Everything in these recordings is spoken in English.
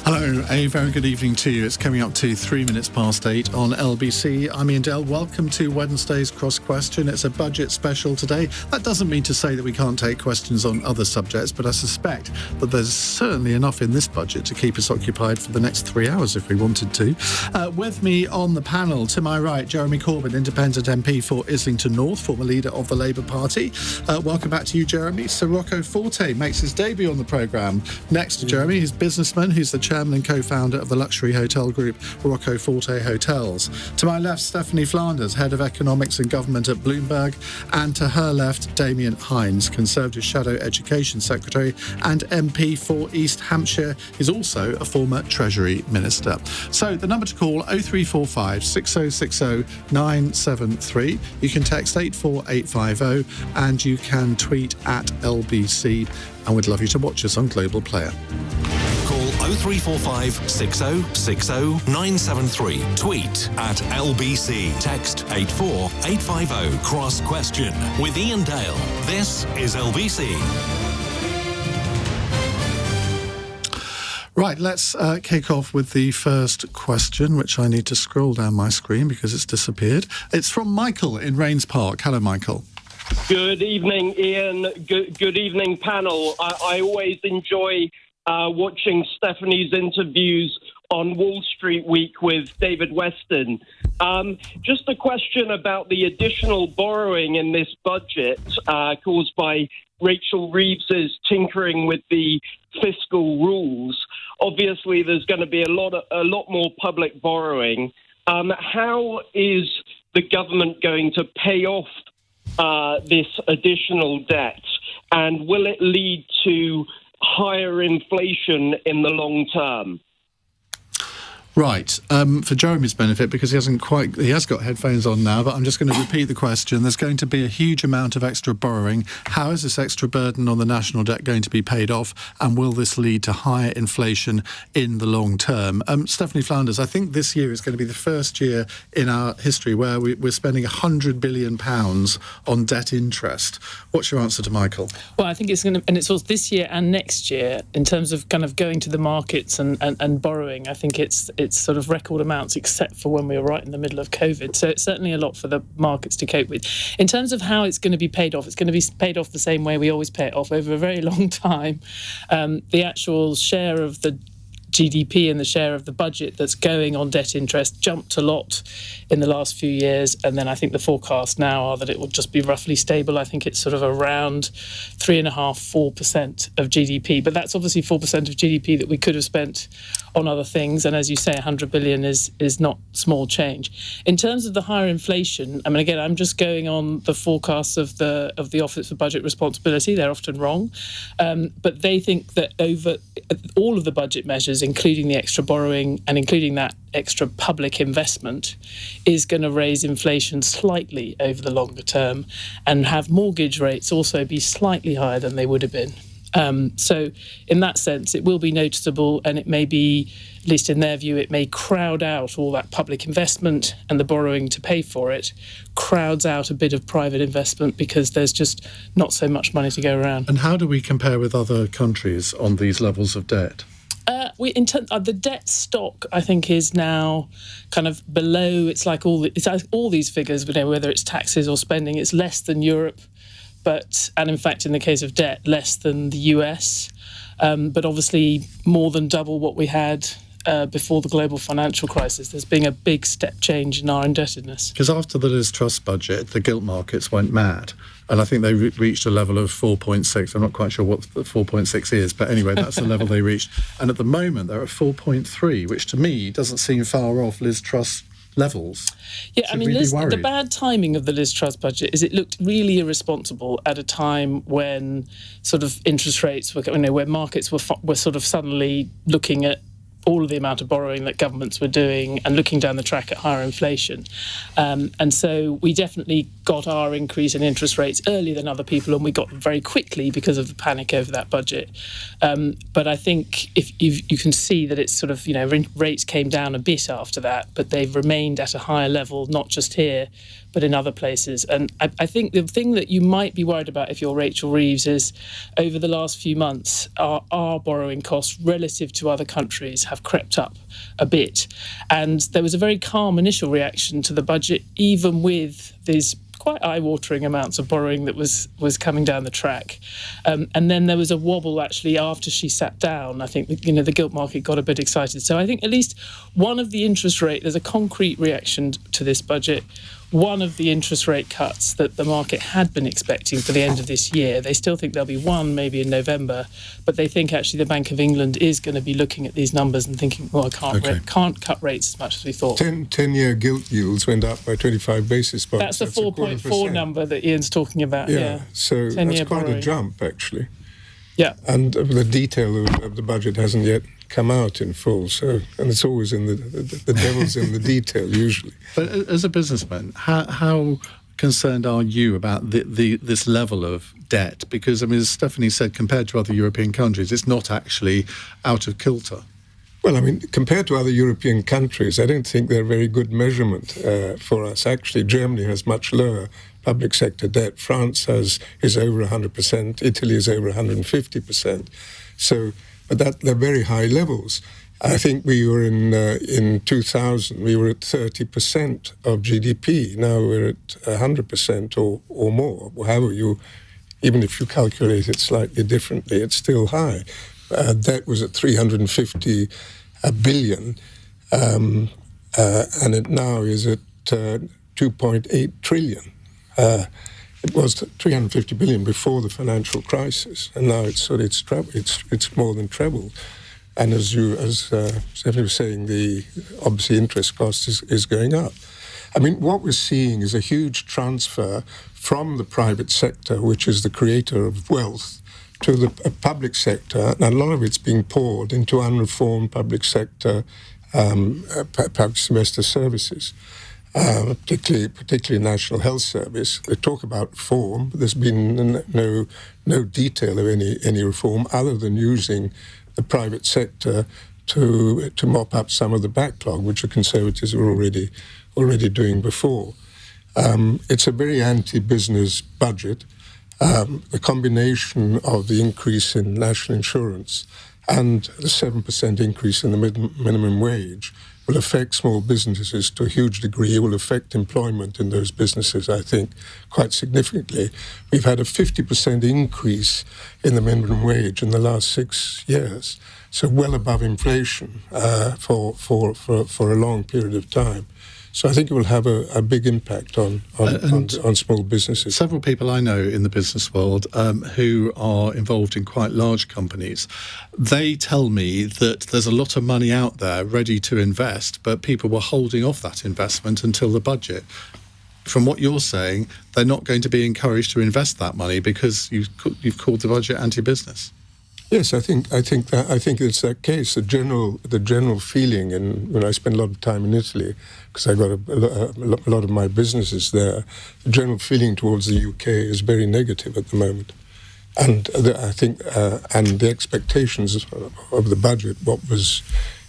Hello, a very good evening to you. It's coming up to 8 on LBC. I'm Iain Dale. Welcome to Wednesday's Cross Question. It's a budget special today. That doesn't mean to say that we can't take questions on other subjects, but I suspect that there's certainly enough in this budget to keep us occupied for the next 3 hours if we wanted to. With me on the panel, to my right, Jeremy Corbyn, Independent MP for Islington North, former leader of the Labour Party. Welcome back to you, Jeremy. Sir Rocco Forte makes his debut on the programme. Next to Jeremy, he's a businessman who's the chairman and co-founder of the luxury hotel group Rocco Forte Hotels. To my left, Stephanie Flanders, head of economics and government at Bloomberg, and to her left, Damian Hinds, Conservative Shadow Education Secretary and MP for East Hampshire. He's also a former Treasury Minister. So the number to call, 0345 6060 973. You can text 84850 and you can tweet at LBC, and we'd love you to watch us on Global Player. Call 0345 6060 973. Tweet at LBC. Text 84850. Cross Question with Iain Dale. This is LBC. Right, let's kick off with the first question, which I need to scroll down my screen because it's disappeared. It's from Michael in Rains Park. Hello, Michael. Good evening, Iain. Good evening, panel. I always enjoy watching Stephanie's interviews on Wall Street Week with David Weston. Just a question about the additional borrowing in this budget caused by Rachel Reeves's tinkering with the fiscal rules. Obviously, there's going to be a lot more public borrowing. How is the government going to pay off this additional debt, and will it lead to higher inflation in the long term? Right, for Jeremy's benefit, because he has got headphones on now, but I'm just going to repeat the question. There's going to be a huge amount of extra borrowing. How is this extra burden on the national debt going to be paid off, and will this lead to higher inflation in the long term? Stephanie Flanders, I think this year is going to be the first year in our history where we're spending £100 billion on debt interest. What's your answer to Michael? Well, I think it's going to, and it's also this year and next year, in terms of kind of going to the markets and borrowing. I think it's sort of record amounts, except for when we were right in the middle of COVID. So it's certainly a lot for the markets to cope with. In terms of how it's going to be paid off, it's going to be paid off the same way we always pay it off, over a very long time. The actual share of the GDP and the share of the budget that's going on debt interest jumped a lot in the last few years, and then I think the forecasts now are that it will just be roughly stable. I think it's sort of around 3.5-4% of GDP, but that's obviously 4% of GDP that we could have spent on other things, and as you say, 100 billion is not small change. In terms of the higher inflation, I mean, again, I'm just going on the forecasts of the Office for Budget Responsibility. They're often wrong, but they think that over all of the budget measures, including the extra borrowing and including that extra public investment, is going to raise inflation slightly over the longer term and have mortgage rates also be slightly higher than they would have been. So in that sense, it will be noticeable, and it may be, at least in their view, it may crowd out all that public investment, and the borrowing to pay for it crowds out a bit of private investment because there's just not so much money to go around. And how do we compare with other countries on these levels of debt? The debt stock, I think, is now kind of below. It's like all these figures, whether it's taxes or spending, it's less than Europe, and in fact, in the case of debt, less than the US, but obviously more than double what we had before the global financial crisis. There's been a big step change in our indebtedness. Because after the Liz Truss budget, the gilt markets went mad. And I think they reached a level of 4.6. I'm not quite sure what the 4.6 is, but anyway, that's the level they reached. And at the moment, they're at 4.3, which to me doesn't seem far off Liz Truss levels. Yeah, I mean, the bad timing of the Liz Truss budget is it looked really irresponsible at a time when sort of interest rates were, where markets were sort of suddenly looking at all of the amount of borrowing that governments were doing and looking down the track at higher inflation. And so we definitely got our increase in interest rates earlier than other people, and we got them very quickly because of the panic over that budget. But I think if you can see that it's sort of, rates came down a bit after that, but they've remained at a higher level, not just here, but in other places. And I think the thing that you might be worried about if you're Rachel Reeves is over the last few months, our borrowing costs relative to other countries have crept up a bit. And there was a very calm initial reaction to the budget, even with these quite eye-watering amounts of borrowing that was coming down the track. And then there was a wobble actually after she sat down. I think, the gilt market got a bit excited. So I think at least one of the interest rate, there's a concrete reaction to this budget. One of the interest rate cuts that the market had been expecting for the end of this year, they still think there'll be one maybe in November, but they think actually the Bank of England is going to be looking at these numbers and thinking, well, I can't cut rates as much as we thought. 10-year gilt yields went up by 25 basis points. That's the 4.4 number that Ian's talking about. Yeah. So that's quite a jump, actually. Yeah. And the detail of the budget hasn't yet come out in full, and it's always in the devil's in the detail usually. But as a businessman, how concerned are you about this level of debt? Because as Stephanie said, compared to other European countries, it's not actually out of kilter. Well, compared to other European countries, I don't think they're a very good measurement for us. Actually, Germany has much lower public sector debt. France is over 100%. Italy is over 150%. But they're very high levels. I think we were in 2000, we were at 30% of GDP. Now we're at 100% or more. However, even if you calculate it slightly differently, it's still high. Debt was at 350 billion, and it now is at 2.8 trillion. It was 350 billion before the financial crisis, and now it's more than trebled. And as Stephanie was saying, the obviously interest cost is going up. What we're seeing is a huge transfer from the private sector, which is the creator of wealth, to the public sector, and a lot of it's being poured into unreformed public sector public semester services. Particularly National Health Service. They talk about reform, but there's been no detail of any reform other than using the private sector to mop up some of the backlog, which the Conservatives were already doing before. It's a very anti-business budget. The combination of the increase in national insurance and the 7% increase in the minimum wage will affect small businesses to a huge degree. It will affect employment in those businesses, I think, quite significantly. We've had a 50% increase in the minimum wage in the last 6 years, so well above inflation for a long period of time. So I think it will have a big impact on small businesses. Several people I know in the business world who are involved in quite large companies, they tell me that there's a lot of money out there ready to invest, but people were holding off that investment until the budget. From what you're saying, they're not going to be encouraged to invest that money because you've called the budget anti-business. Yes, I think it's that case. The general feeling, and when I spend a lot of time in Italy, because I got a lot of my businesses there, the general feeling towards the UK is very negative at the moment, and I think and the expectations of the budget, what was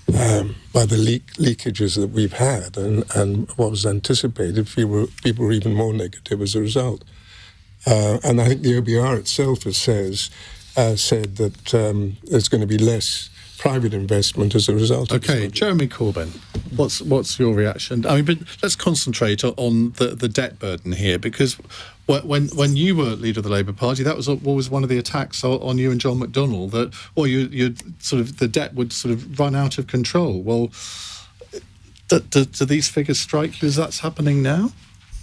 by the leakages that we've had, and what was anticipated, people were even more negative as a result. And I think the OBR itself said that there's going to be less private investment as a result of Okay, Jeremy Corbyn, what's your reaction? But let's concentrate on the debt burden here, because when you were leader of the Labour Party, that was always one of the attacks on you and John McDonnell, that you sort of the debt would sort of run out of control. Well, do these figures strike you as that's happening now?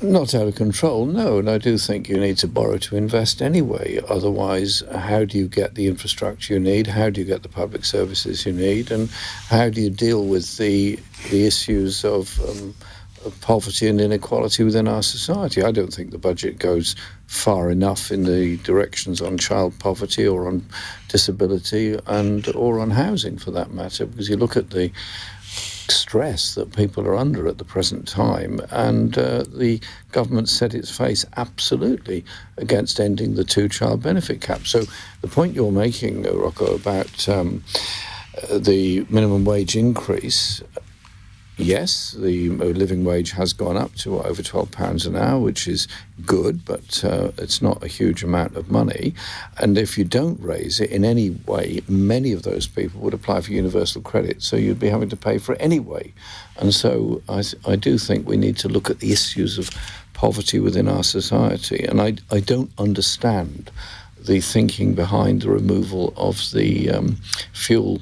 Not out of control, no. And I do think you need to borrow to invest anyway. Otherwise, how do you get the infrastructure you need? How do you get the public services you need? And how do you deal with the issues of poverty and inequality within our society? I don't think the budget goes far enough in the directions on child poverty or on disability or on housing, for that matter, because you look at the stress that people are under at the present time, and the government set its face absolutely against ending the 2-child benefit cap. So the point you're making, Rocco, about the minimum wage increase, Yes, the living wage has gone up to over £12 an hour, which is good, but it's not a huge amount of money. And if you don't raise it in any way, many of those people would apply for universal credit, so you'd be having to pay for it anyway. And so I do think we need to look at the issues of poverty within our society. And I don't understand the thinking behind the removal of the fuel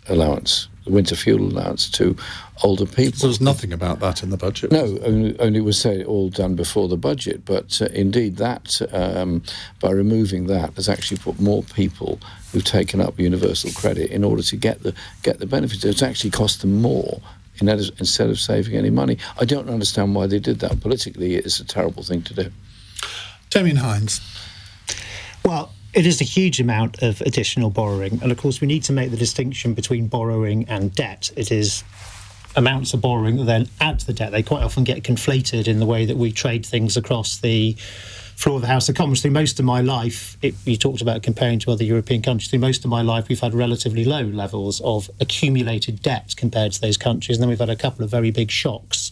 allowance, the winter fuel allowance to older people. So there's nothing about that in the budget? No, only was say all done before the budget. But indeed, that by removing that has actually put more people who've taken up universal credit in order to get the benefits. It's actually cost them more instead of saving any money. I don't understand why they did that. Politically, it's a terrible thing to do. Damian Hinds. Well, it is a huge amount of additional borrowing. And of course, we need to make the distinction between borrowing and debt. It is amounts of borrowing that then add to the debt. They quite often get conflated in the way that we trade things across the floor of the House of Commons. Through most of my life, you talked about comparing to other European countries, through most of my life, we've had relatively low levels of accumulated debt compared to those countries. And then we've had a couple of very big shocks,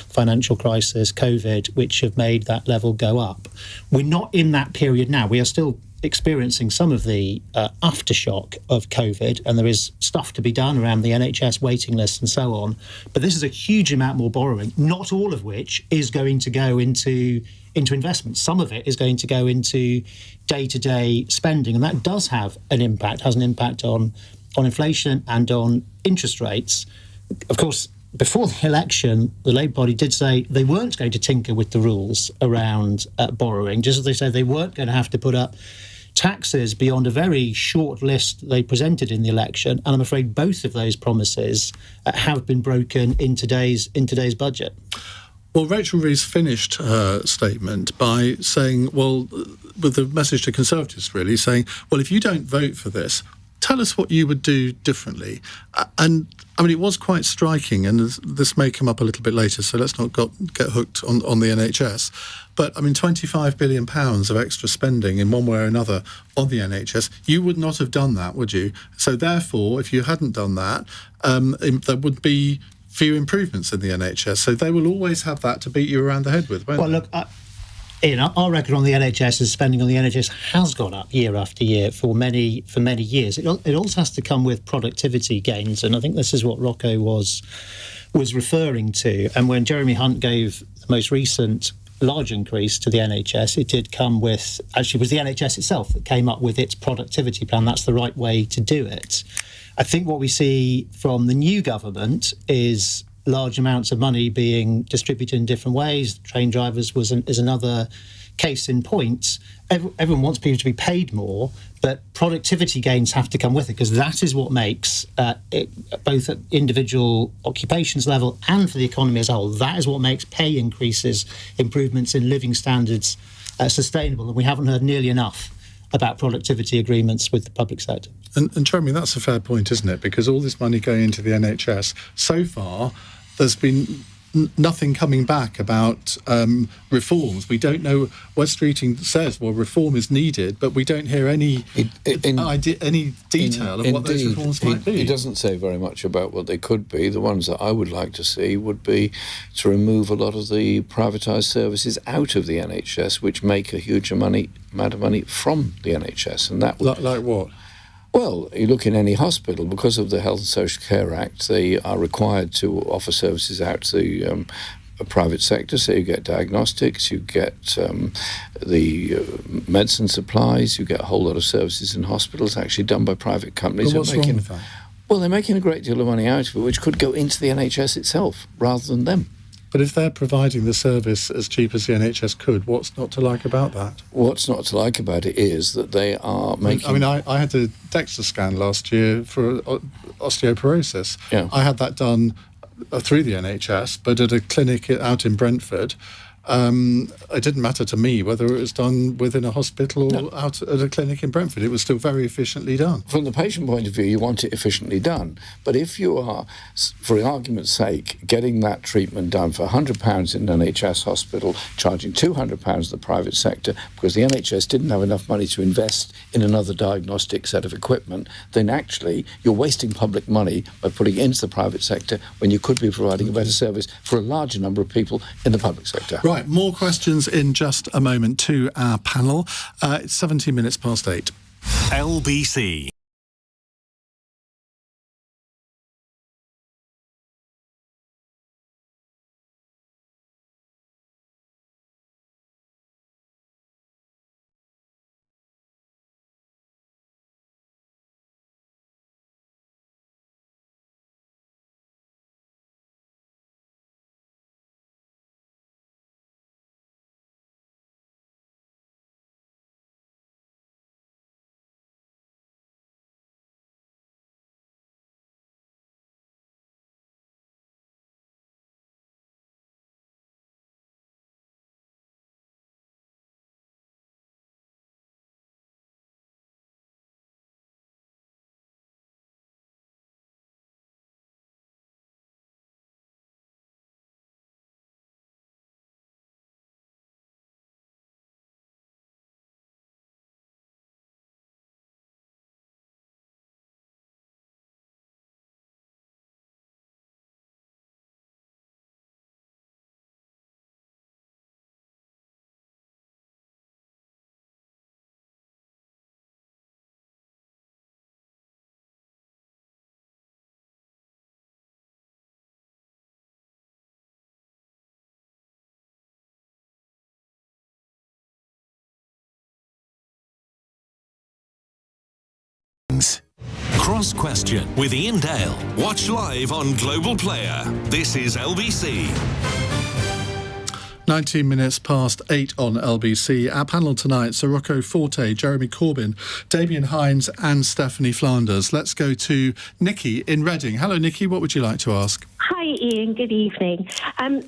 financial crisis, COVID, which have made that level go up. We're not in that period now. We are still experiencing some of the aftershock of COVID, and there is stuff to be done around the NHS waiting list and so on. But this is a huge amount more borrowing, not all of which is going to go into investments. Some of it is going to go into day-to-day spending, and that does have an impact, has an impact on inflation and on interest rates. Of course, before the election, the Labour Party did say they weren't going to tinker with the rules around borrowing, just as they said they weren't going to have to put up taxes beyond a very short list they presented in the election. And I'm afraid both of those promises have been broken in today's budget. Well, Rachel Reeves finished her statement by saying, well, with a message to Conservatives, really, saying, well, if you don't vote for this, tell us what you would do differently. And, I mean, it was quite striking, and this may come up a little bit later, so let's not get hooked on the NHS. But, I mean, £25 billion of extra spending in one way or another on the NHS, you would not have done that, would you? So, therefore, if you hadn't done that, there would be few improvements in the NHS. So they will always have that to beat you around the head with, won't they? Well, look, Ian, our record on the NHS is spending on the NHS has gone up year after year for many years. It also has to come with productivity gains, and I think this is what Rocco was referring to. And when Jeremy Hunt gave the most recent large increase to the NHS, it did come with, actually it was the NHS itself that came up with its productivity plan. That's the right way to do it. I think what we see from the new government is large amounts of money being distributed in different ways. Train drivers is another case in point. Everyone wants people to be paid more, but productivity gains have to come with it, because that is what makes it, both at individual occupations level and for the economy as a whole, that is what makes pay increases, improvements in living standards sustainable. And we haven't heard nearly enough about productivity agreements with the public sector. And Jeremy, that's a fair point, isn't it? Because all this money going into the NHS, so far, there's been nothing coming back about reforms. We don't know. West Streeting says, well, reform is needed, but we don't hear any detail of what those reforms might be. He doesn't say very much about what they could be. The ones that I would like to see would be to remove a lot of the privatised services out of the NHS, which make a huge amount of money from the NHS. And that would, like what? Well, you look in any hospital, because of the Health and Social Care Act, they are required to offer services out to the private sector. So you get diagnostics, you get the medicine supplies, you get a whole lot of services in hospitals actually done by private companies. But what's wrong with that? Well, they're making a great deal of money out of it, which could go into the NHS itself rather than them. But if they're providing the service as cheap as the NHS could, what's not to like about that? What's not to like about it is that they are making... I mean, I had a DEXA scan last year for osteoporosis. Yeah. I had that done through the NHS, but at a clinic out in Brentford. it didn't matter to me whether it was done within a hospital or out at a clinic in Brentford. It was still very efficiently done. From the patient point of view, you want it efficiently done. But if you are, for argument's sake, getting that treatment done for £100 in an NHS hospital, charging £200 the private sector because the NHS didn't have enough money to invest in another diagnostic set of equipment, then actually you're wasting public money by putting it into the private sector when you could be providing a better service for a larger number of people in the public sector. Right, more questions in just a moment to our panel. It's 17 minutes past 8. LBC. Cross Question with Iain Dale. Watch live on Global Player. This is LBC. 19 minutes past 8 on LBC. Our panel tonight, Sir Rocco, Forte, Jeremy Corbyn, Damian, Hinds and Stephanie Flanders. Let's go to Nikki in Reading. Hello, Nikki. What would you like to ask? Hi, Ian. Good evening.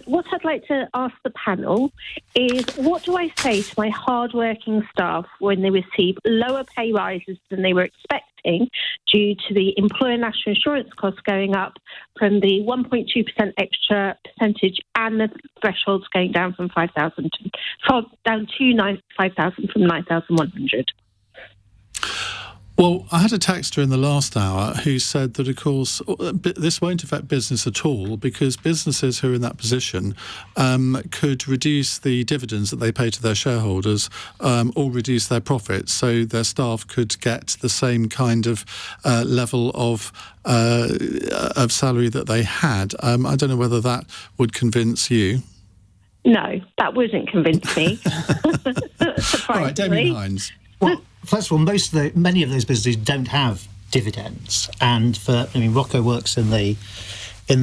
What I'd like to ask the panel is, what do I say to my hard-working staff when they receive lower pay rises than they were expecting due to the employer national insurance costs going up from the 1.2% extra percentage and the thresholds going down from 5,000 down to 5,000 from 9,100? Well, I had a texter in the last hour who said that, of course, this won't affect business at all because businesses who are in that position could reduce the dividends that they pay to their shareholders or reduce their profits, so their staff could get the same kind of level of salary that they had. I don't know whether that would convince you. No, that wouldn't convince me. All right, Damian Hinds. Well, first of all, many of those businesses don't have dividends, and Rocco works in the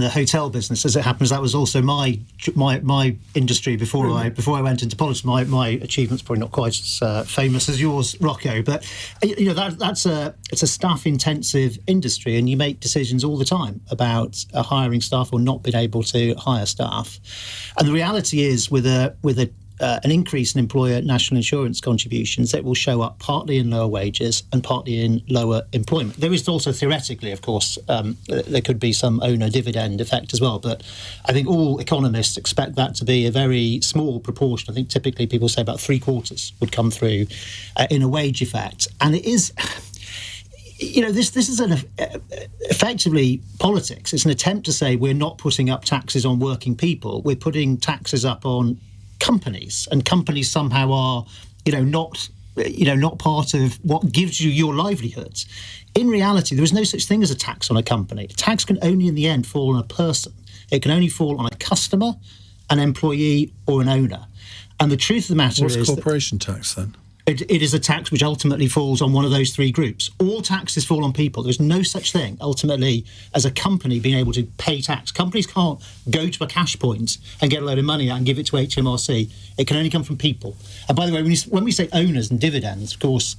hotel business. As it happens, that was also my industry before I went into politics. My achievements probably not quite as famous as yours, Rocco, but it's a staff intensive industry, and you make decisions all the time about hiring staff or not being able to hire staff. And the reality is, with an increase in employer national insurance contributions, that will show up partly in lower wages and partly in lower employment. There is also theoretically, of course, there could be some owner dividend effect as well, but I think all economists expect that to be a very small proportion. I think typically people say about 3/4 would come through in a wage effect. And it is... this is effectively politics. It's an attempt to say we're not putting up taxes on working people, we're putting taxes up on companies, and companies somehow are, not part of what gives you your livelihoods. In reality, there is no such thing as a tax on a company. A tax can only, in the end, fall on a person. It can only fall on a customer, an employee, or an owner. And the truth of the matter is, what's corporation tax then? It is a tax which ultimately falls on one of those three groups. All taxes fall on people. There's no such thing, ultimately, as a company being able to pay tax. Companies can't go to a cash point and get a load of money out and give it to HMRC. It can only come from people. And by the way, when we say owners and dividends, of course,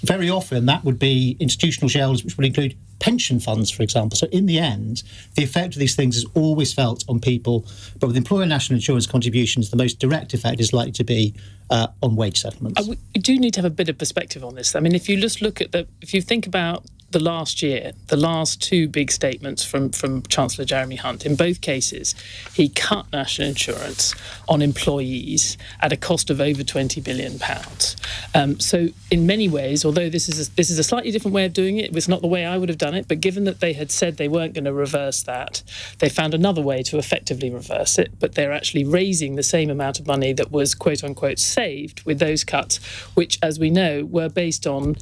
very often that would be institutional shareholders, which would include pension funds, for example. So in the end, the effect of these things is always felt on people, but with employer national insurance contributions, the most direct effect is likely to be on wage settlements. We do need to have a bit of perspective on this. I mean, if you just look at if you think about the last year, the last two big statements from Chancellor Jeremy Hunt, in both cases, he cut national insurance on employees at a cost of over £20 billion. So in many ways, although this is a slightly different way of doing it, it's not the way I would have done it, but given that they had said they weren't going to reverse that, they found another way to effectively reverse it, but they're actually raising the same amount of money that was quote-unquote saved with those cuts, which, as we know, were based on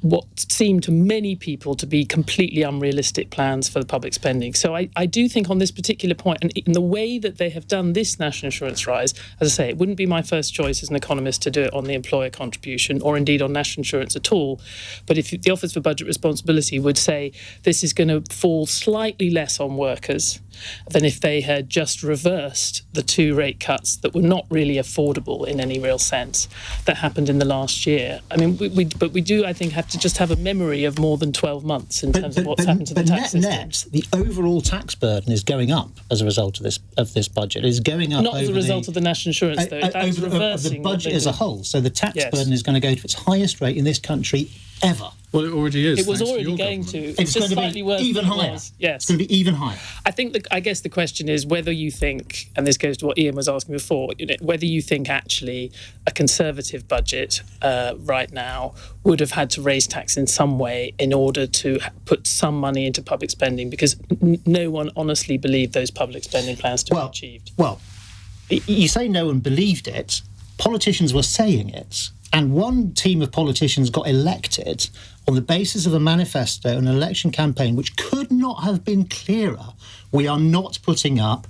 what seemed to many people to be completely unrealistic plans for the public spending. So I do think on this particular point, and in the way that they have done this national insurance rise, as I say, it wouldn't be my first choice as an economist to do it on the employer contribution or indeed on national insurance at all. But if the Office for Budget Responsibility would say this is going to fall slightly less on workers than if they had just reversed the two rate cuts that were not really affordable in any real sense that happened in the last year. I mean, we do, I think, have to just have a memory of more than 12 months in terms of what's happened to the tax system. Net, the overall tax burden is going up as a result of this budget. It is going up. Not as a result of the national insurance, though. That's reversing the budget as a whole. So the tax burden is going to go to its highest rate in this country ever. Well, it already is. It was already going to. It's going to be even higher. Yes. It's going to be even higher. I guess the question is whether you think, and this goes to what Iain was asking before, whether you think actually a Conservative budget right now would have had to raise tax in some way in order to put some money into public spending, because no one honestly believed those public spending plans to be achieved. Well, you say no one believed it. Politicians were saying it. And one team of politicians got elected on the basis of a manifesto, an election campaign, which could not have been clearer. We are not putting up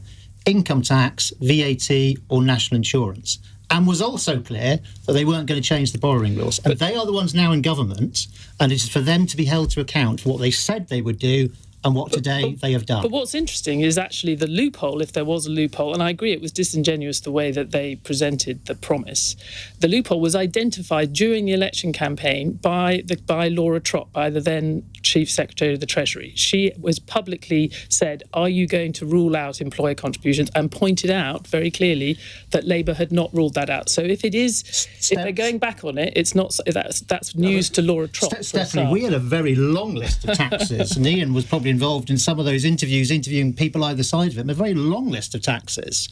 income tax, VAT or national insurance. And was also clear that they weren't going to change the borrowing rules. And they are the ones now in government, and it's for them to be held to account for what they said they would do and what today they have done. But what's interesting is actually the loophole, if there was a loophole, and I agree it was disingenuous the way that they presented the promise. The loophole was identified during the election campaign by Laura Trott, by the then Chief Secretary of the Treasury. She was publicly said, are you going to rule out employer contributions? And pointed out very clearly that Labour had not ruled that out. So if it is, if they're going back on it, it's not. That's news to Laura Trott. Stephanie, we had a very long list of taxes, and Iain was probably involved in some of those interviewing people either side of it. A very long list of taxes,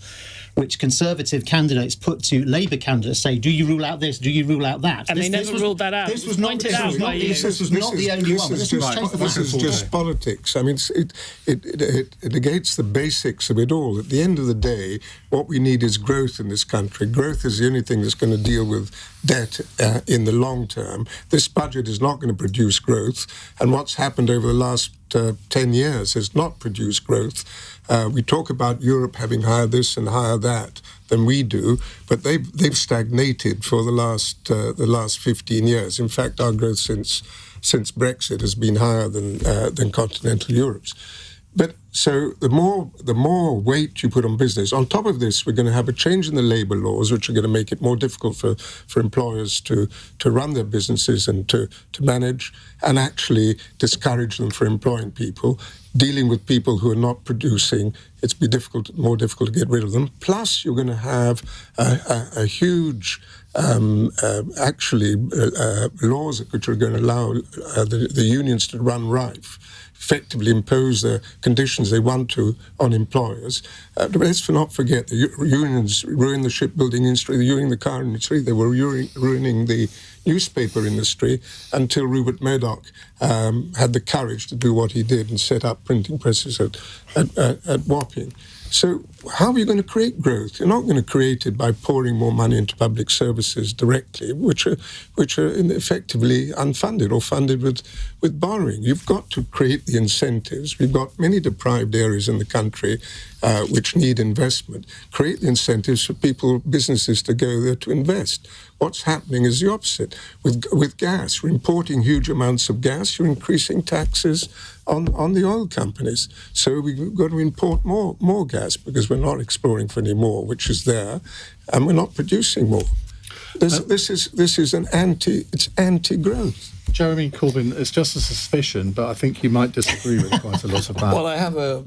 which Conservative candidates put to Labour candidates, say, do you rule out this, do you rule out that? And they never ruled that out. This was not the only one. This is just politics. I mean, it negates the basics of it all. At the end of the day, what we need is growth in this country. Growth is the only thing that's going to deal with debt in the long term. This budget is not going to produce growth, and what's happened over the last 10 years has not produced growth. We talk about Europe having higher this and higher that than we do, but they've stagnated for the last 15 years. In fact, our growth since Brexit has been higher than continental Europe's. But so the more weight you put on business, on top of this, we're going to have a change in the labour laws, which are going to make it more difficult for employers to run their businesses and to manage, and actually discourage them from employing people. Dealing with people who are not producing, it's more difficult to get rid of them. Plus, you're going to have a huge laws which are going to allow the unions to run rife, effectively impose the conditions they want to on employers. But let's not forget the unions ruined the shipbuilding industry, they ruined the car industry, they were ruining the newspaper industry until Rupert Murdoch had the courage to do what he did and set up printing presses at Wapping. So how are you going to create growth? You're not going to create it by pouring more money into public services directly, which are effectively unfunded or funded with borrowing. You've got to create the incentives. We've got many deprived areas in the country which need investment. Create the incentives for businesses to go there to invest. What's happening is the opposite. With gas, we're importing huge amounts of gas. You're increasing taxes on the oil companies. So we've got to import more gas because we're not exploring for any more, which is there, and we're not producing more. This is it's anti-growth. Jeremy Corbyn, it's just a suspicion, but I think you might disagree with quite a lot of that. Well,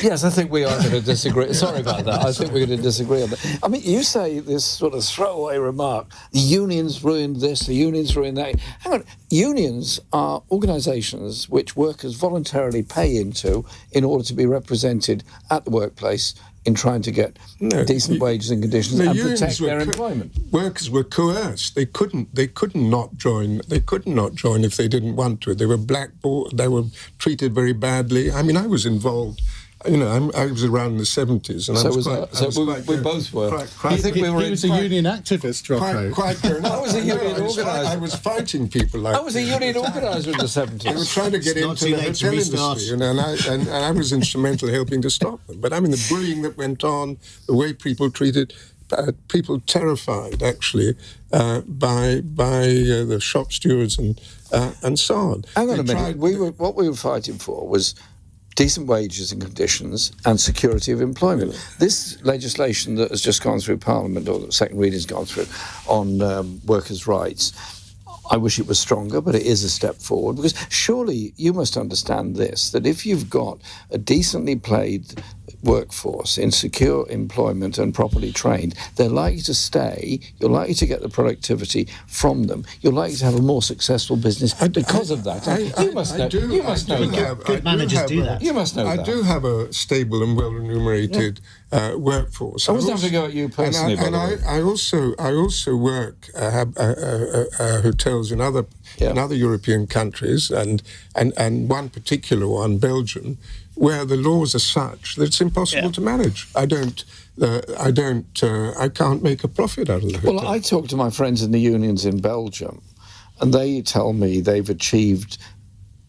Yes, I think we are going to disagree. Sorry about that. I think we're going to disagree on that. I mean, you say this sort of throwaway remark, the unions ruined this, the unions ruined that. Hang on. Unions are organisations which workers voluntarily pay into in order to be represented at the workplace in trying to get decent wages and conditions and protect their employment. Workers were coerced. They could not join if they didn't want to. They were blackballed. They were treated very badly. I mean, I was involved. I was around in the 70s, and we both were. I think he was a union activist, Rocco. Quite I was a union organiser. I was fighting people like. I was a union organiser in the 70s. They were trying to get into the hotel industry, and I was instrumental in helping to stop them. But I mean, the bullying that went on, the way people treated people terrified, actually, by the shop stewards and so on. Hang on a minute. What we were fighting for was decent wages and conditions and security of employment. This legislation that has just gone through Parliament, or the second reading's gone through, on workers' rights, I wish it was stronger, but it is a step forward, because surely you must understand this, that if you've got a decently paid workforce in secure employment and properly trained, they're likely to stay, you're likely to get the productivity from them, you're likely to have a more successful business because of that. You must know that. Good managers do that. You must know that. I do have a stable and well-remunerated workforce. I wasn't having to go at you personally, by the way. I also work, have hotels in other European countries, and one particular one, Belgium, where the laws are such that it's impossible to manage. I can't make a profit out of the hotel. Well, I talk to my friends in the unions in Belgium, and they tell me they've achieved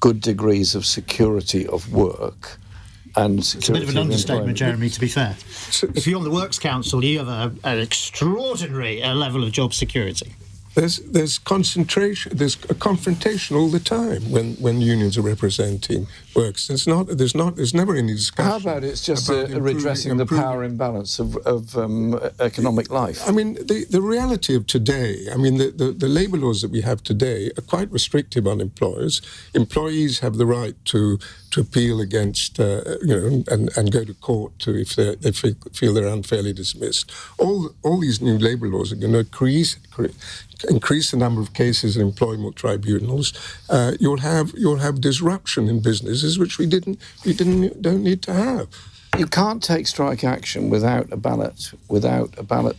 good degrees of security of work. And it's a bit of an understatement, Jeremy, to be fair. If you're on the Works Council, you have an extraordinary level of job security. There's concentration. There's a confrontation all the time when unions are representing works. There's never any discussion. How about it's just redressing the power imbalance of economic life? I mean, the reality of today. I mean, the labour laws that we have today are quite restrictive on employers. Employees have the right to appeal against, and go to court if they feel they're unfairly dismissed. All these new labour laws are going to increase the number of cases in employment tribunals. You'll have disruption in businesses, which we don't need to have. You can't take strike action without a ballot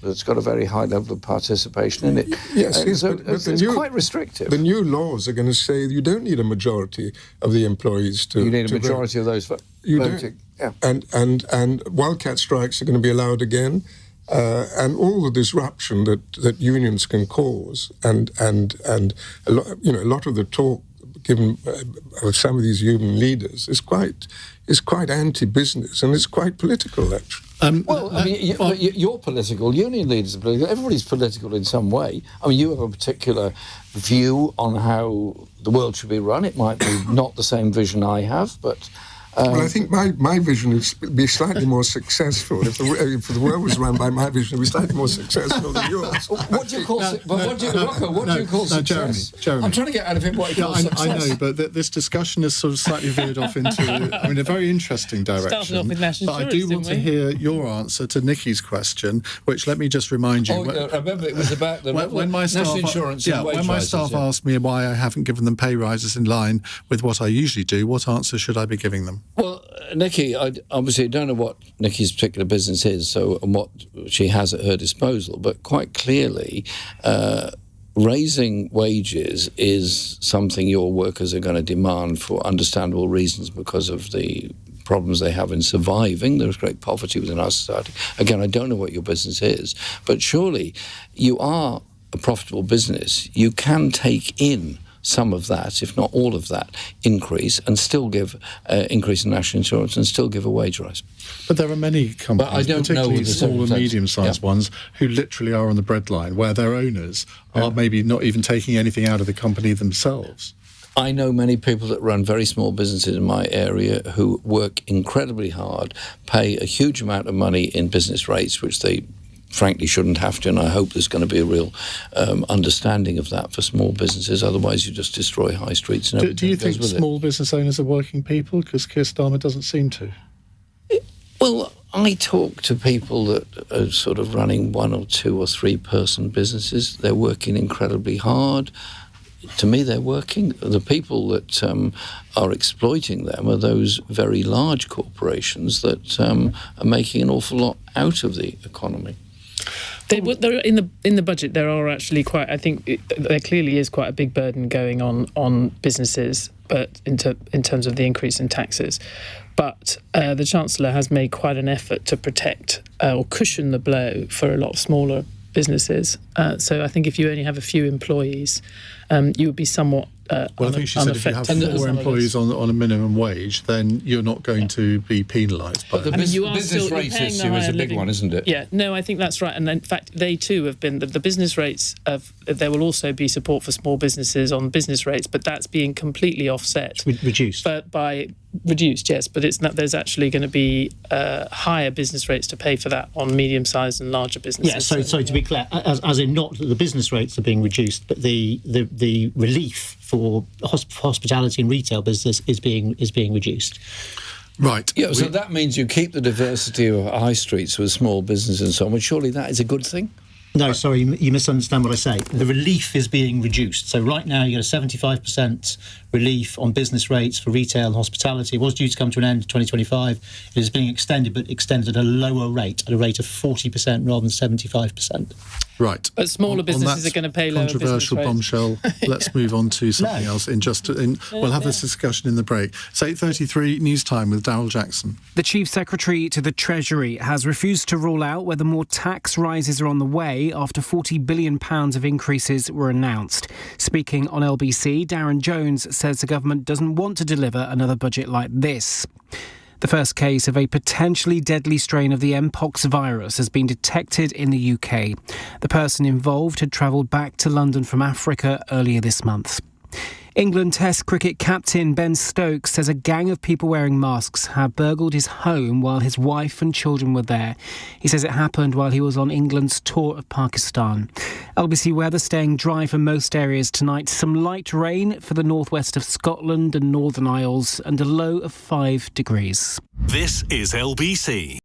that's got a very high level of participation in it. Yes, so it's quite restrictive. The new laws are going to say you don't need a majority of the employees to. You need a majority of those voting. Yeah. And wildcat strikes are going to be allowed again. And all the disruption that unions can cause, and a lot of the talk given of some of these union leaders is quite anti-business, and it's quite political, actually. You're political. Union leaders are political. Everybody's political in some way. I mean, you have a particular view on how the world should be run. It might be not the same vision I have, but. Well, I think my vision is to be slightly more successful. If the world was run by my vision, it would be slightly more successful than yours. What do you call success? Jeremy. I'm trying to get out of him what he calls success. I know, but this discussion has sort of slightly veered off into, a very interesting direction. Started off with national but I do want to hear your answer to Nikki's question, which, let me just remind you. Remember, it was about the national insurance and wage when my staff asked me why I haven't given them pay rises in line with what I usually do, what answer should I be giving them? Well, Nikki, I obviously don't know what Nikki's particular business is, and what she has at her disposal, but quite clearly, raising wages is something your workers are going to demand for understandable reasons because of the problems they have in surviving. There's great poverty within our society. Again, I don't know what your business is, but surely you are a profitable business. You can take in some of that, if not all of that, increase and still give increase in national insurance and still give a wage rise. But there are many companies, particularly small and medium-sized ones, who literally are on the breadline, where their owners are maybe not even taking anything out of the company themselves. I know many people that run very small businesses in my area who work incredibly hard, pay a huge amount of money in business rates, which they frankly shouldn't have to, and I hope there's going to be a real understanding of that for small businesses. Otherwise, you just destroy high streets. And do you think small business owners are working people? Because Keir Starmer doesn't seem to. Well, I talk to people that are sort of running 1 or 2 or 3 person businesses. They're working incredibly hard. To me, they're working. The people that are exploiting them are those very large corporations that are making an awful lot out of the economy. There in the budget, there are actually quite. I think there clearly is quite a big burden going on businesses, but in terms of the increase in taxes. But the Chancellor has made quite an effort to protect or cushion the blow for a lot of smaller businesses. So I think if you only have a few employees, you would be somewhat I think she said if you have 4 employees on a minimum wage, then you're not going to be penalised. But the business rates issue is a big one, isn't it? Yeah, no, I think that's right. And in fact, they too have been, the business rates, there will also be support for small businesses on business rates, but that's being completely offset. Reduced. Reduced, yes, but it's not. There's actually going to be higher business rates to pay for that on medium-sized and larger businesses. Yeah, sorry to be clear, as in not that the business rates are being reduced, but the relief for hospitality and retail business is being reduced. Right. Yeah, so that means you keep the diversity of high streets with small businesses and so on. Surely that is a good thing? No, sorry, you misunderstand what I say. The relief is being reduced. So right now you get a 75% relief on business rates for retail and hospitality. It was due to come to an end in 2025. It is being extended, but extended at a lower rate, at a rate of 40% rather than 75%. Right. But smaller businesses are going to pay lower business rates. Controversial bombshell. Let's move on to something else. We'll have this discussion in the break. It's 8:33 news time with Darryl Jackson. The Chief Secretary to the Treasury has refused to rule out whether more tax rises are on the way after £40 billion of increases were announced. Speaking on LBC, Darren Jones says the government doesn't want to deliver another budget like this. The first case of a potentially deadly strain of the Mpox virus has been detected in the UK. The person involved had travelled back to London from Africa earlier this month. England Test cricket captain Ben Stokes says a gang of people wearing masks had burgled his home while his wife and children were there. He says it happened while he was on England's tour of Pakistan. LBC weather staying dry for most areas tonight. Some light rain for the northwest of Scotland and Northern Isles and a low of 5 degrees. This is LBC.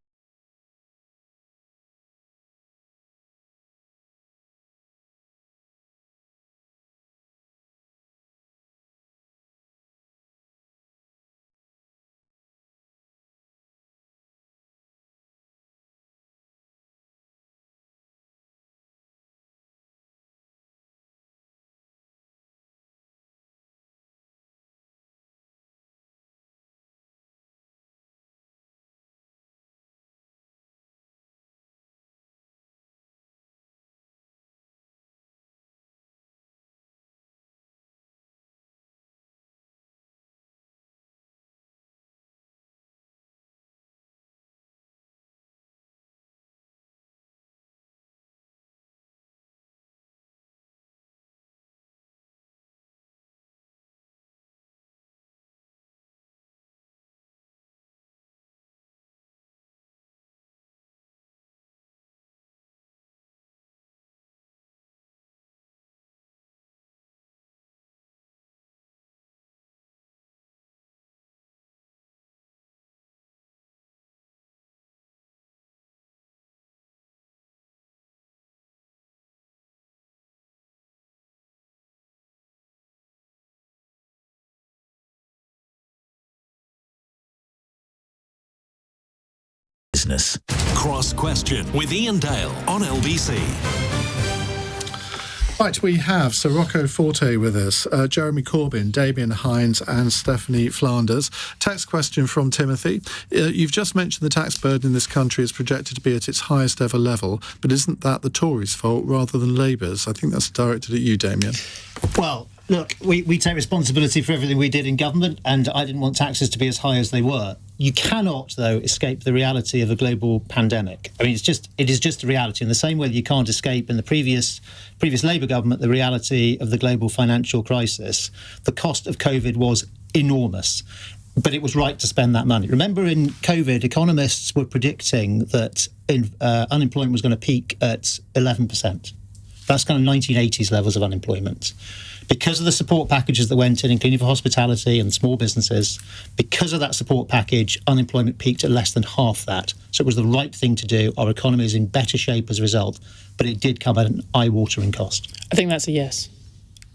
Business. Cross Question with Iain Dale on LBC. Right, we have Sir Rocco Forte with us, Jeremy Corbyn, Damian, Hinds and Stephanie Flanders. Tax question from Timothy. You've just mentioned the tax burden in this country is projected to be at its highest ever level, but isn't that the Tories' fault rather than Labour's? I think that's directed at you, Damian. Well, look, we take responsibility for everything we did in government, and I didn't want taxes to be as high as they were. You cannot, though, escape the reality of a global pandemic. I mean, it is just a reality. In the same way that you can't escape in the previous Labour government the reality of the global financial crisis, the cost of COVID was enormous. But it was right to spend that money. Remember, in COVID, economists were predicting that unemployment was going to peak at 11%. That's kind of 1980s levels of unemployment. Because of the support packages that went in, including for hospitality and small businesses, because of that support package, unemployment peaked at less than half that. So it was the right thing to do. Our economy is in better shape as a result, but it did come at an eye-watering cost. I think that's a yes.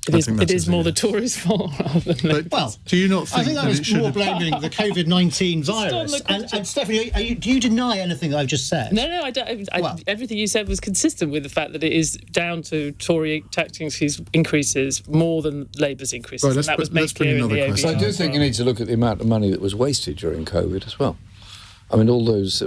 It is more the Tories' fault rather than... Well, do you not think I think that was more blaming the COVID-19 virus. And Stephanie, do you deny anything that I've just said? No, I don't. Everything you said was consistent with the fact that it is down to Tory tax increases more than Labour's increases. Right, and that was made clear in the OBR. I do think you need to look at the amount of money that was wasted during COVID as well. I mean, all those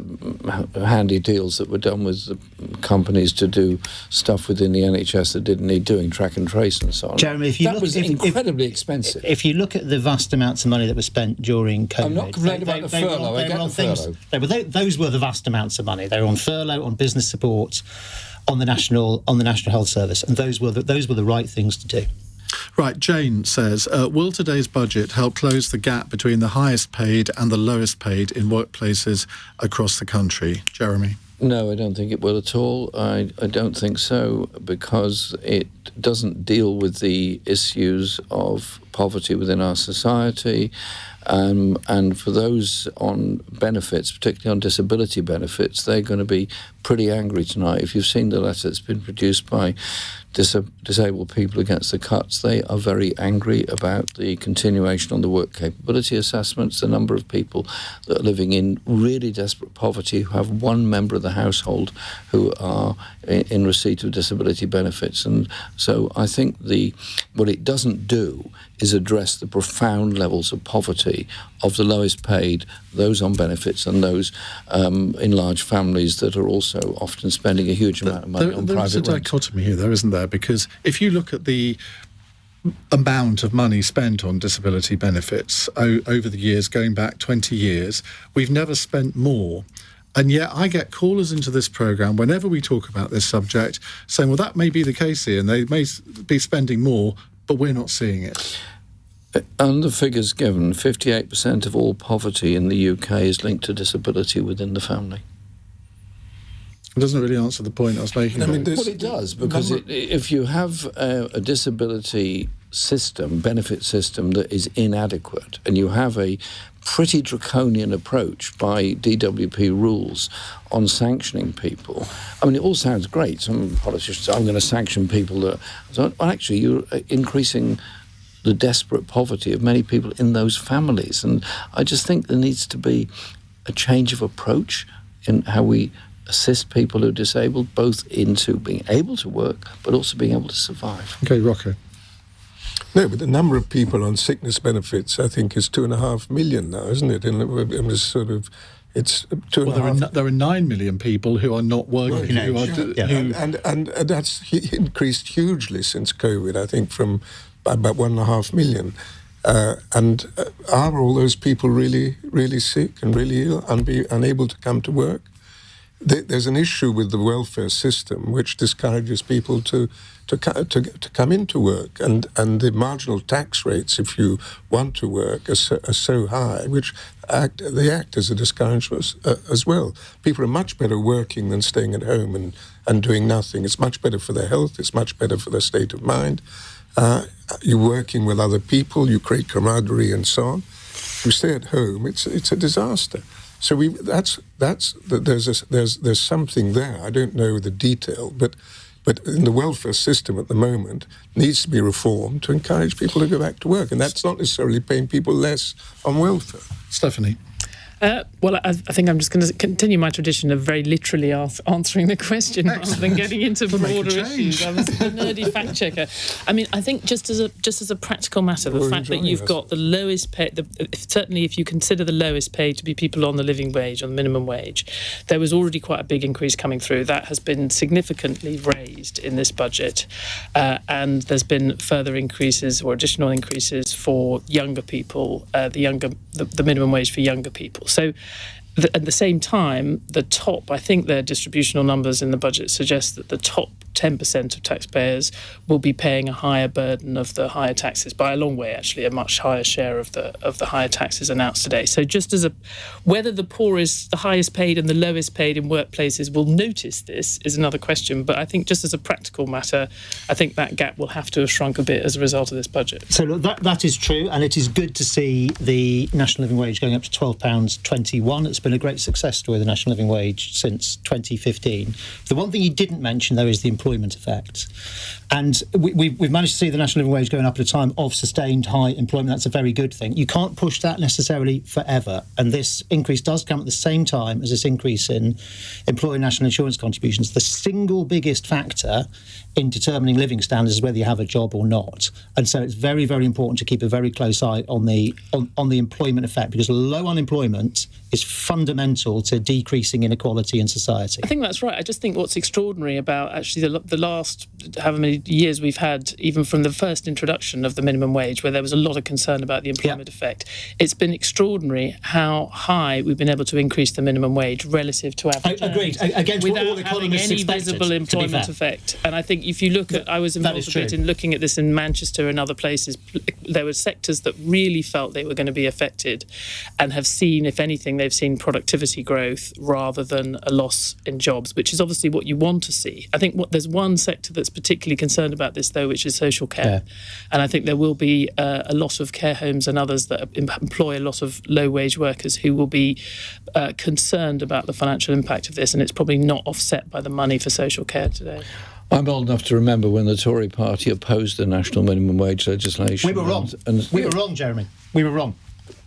handy deals that were done with the companies to do stuff within the NHS that didn't need doing, track and trace and so on. Jeremy, that was incredibly expensive. If you look at the vast amounts of money that was spent during COVID... I'm not complaining about the furlough. Those were the vast amounts of money. They were on furlough, on business support, on the National Health Service, and those were the right things to do. Right, Jane says, will today's budget help close the gap between the highest paid and the lowest paid in workplaces across the country? Jeremy? No, I don't think it will at all. I don't think so, because it doesn't deal with the issues of poverty within our society. And for those on benefits, particularly on disability benefits, they're going to be pretty angry tonight. If you've seen the letter that's been produced by disabled people against the cuts, they are very angry about the continuation on the work capability assessments, the number of people that are living in really desperate poverty who have one member of the household who are in receipt of disability benefits. And so I think what it doesn't do is address the profound levels of poverty of the lowest paid, those on benefits, and those in large families that are also often spending a huge amount of money on private rent. There's a dichotomy here, though, isn't there? Because if you look at the amount of money spent on disability benefits over the years, going back 20 years, we've never spent more. And yet I get callers into this programme whenever we talk about this subject saying, well, that may be the case here, and they may be spending more, but we're not seeing it. On the figures given, 58% of all poverty in the UK is linked to disability within the family. It doesn't really answer the point I was making. Well, it does, because if you have a disability system, benefit system that is inadequate, and you have a pretty draconian approach by DWP rules on sanctioning people. I mean, it all sounds great. Some politicians say, I'm going to sanction people that... Well, actually, you're increasing the desperate poverty of many people in those families. And I just think there needs to be a change of approach in how we assist people who are disabled, both into being able to work, but also being able to survive. OK, Rocco. No, but the number of people on sickness benefits, I think, is 2.5 million now, isn't it? And it was sort of... It's 2.5. Well, there are 9 million people who are not working. And that's increased hugely since COVID, I think, from about 1.5 million. And are all those people really, really sick and really ill and be unable to come to work? There's an issue with the welfare system which discourages people to come into work, and the marginal tax rates, if you want to work, are so high, which act as a discouragement as well. People are much better working than staying at home and doing nothing. It's much better for their health. It's much better for their state of mind. You're working with other people. You create camaraderie and so on. If you stay at home, it's a disaster. So there's something there. I don't know the detail, but in the welfare system at the moment needs to be reformed to encourage people to go back to work, and that's not necessarily paying people less on welfare. Stephanie. Well, I think I'm just going to continue my tradition of very literally answering the question rather than getting into broader issues. I was a nerdy fact checker. I mean, I think just as a practical matter, the fact that you've got the lowest pay, certainly if you consider the lowest paid to be people on the living wage, on the minimum wage, there was already quite a big increase coming through. That has been significantly raised in this budget, and there's been further increases or additional increases for younger people, the minimum wage for younger people. So at the same time, I think their distributional numbers in the budget suggest that the top 10% of taxpayers will be paying a higher burden of the higher taxes by a long way. Actually, a much higher share of the higher taxes announced today. So just as whether the poorest, the highest paid, and the lowest paid in workplaces will notice this is another question. But I think just as a practical matter, I think that gap will have to have shrunk a bit as a result of this budget. So look, that is true, and it is good to see the national living wage going up to £12.21. It's been a great success story, the national living wage, since 2015. The one thing you didn't mention, though, is the employment effect. And we've managed to see the national living wage going up at a time of sustained high employment. That's a very good thing. You can't push that necessarily forever, and this increase does come at the same time as this increase in employer national insurance contributions. The single biggest factor in determining living standards is whether you have a job or not. And so it's very, very important to keep a very close eye on the employment effect, because low unemployment is fundamental to decreasing inequality in society. I think that's right. I just think what's extraordinary about actually the last however many years we've had, even from the first introduction of the minimum wage, where there was a lot of concern about the employment effect, it's been extraordinary how high we've been able to increase the minimum wage relative to average. Agreed. Against what all economists any expected, visible employment effect. And I think if you look at, I was involved a bit in looking at this in Manchester and other places, there were sectors that really felt they were going to be affected and have seen, if anything, they've seen productivity growth rather than a loss in jobs, which is obviously what you want to see. I think there's one sector that's particularly concerned about this, though, which is social care. Yeah. And I think there will be a lot of care homes and others that employ a lot of low-wage workers who will be concerned about the financial impact of this, and it's probably not offset by the money for social care today. I'm old enough to remember when the Tory party opposed the national minimum wage legislation. We were wrong. We were wrong, Jeremy. We were wrong.